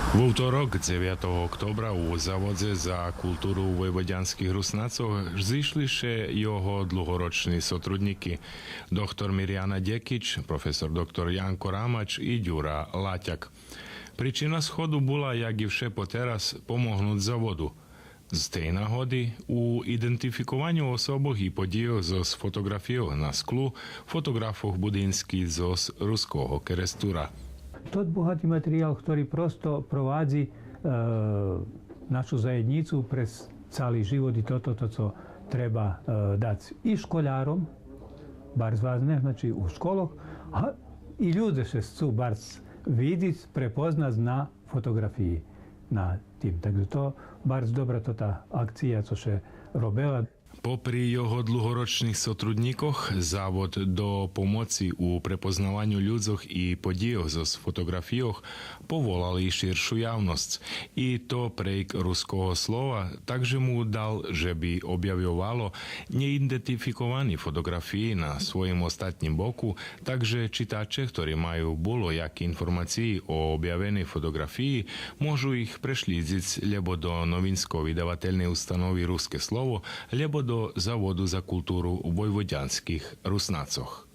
В útorok 9. oktobra u Zavodze za kultúru u vojvoďanských Rusnacov zišli še jeho dlhoroční sotrudníky. Doktor Mirjana Dekič, profesor doktor Janko Ramač i Ďura Láťak. Príčina schodu bola, jak i vše poteraz, pomohnúť Zavodu. Z tej náhody u identifikovanju osoboch i podijov zo fotografijoh na sklu, fotografoch budinských zo ruského kerestura. To je bohatý materiál, ktorý prosto provádzi našu zajednicu pre celý život i toto, co treba dať i školárom, barz vážne, znači u školoch, a i ľudia še chcú barz vidieť, prepoznať na fotografii na tým. Takže to barz dobra to tá akcia, co še robila. Popri jeho dlhoročných sotrudníkoch, Závod do pomoci u prepoznávaniu ľudzoch i podiejoch zo fotografijoch povolali širšiu javnosť. I to prejk ruského slova, takže mu dal, že by objavovalo neidentifikované fotografii na svojim ostatním boku, takže čitače, ktorí majú bolo jak informácií o objavenej fotografii, môžu ich prešlídziť lebo do novinsko-vydavateľnej ustanovy Ruské slovo, lebo do Zavodu za kultúru u vojvoďanských Rusnácoch.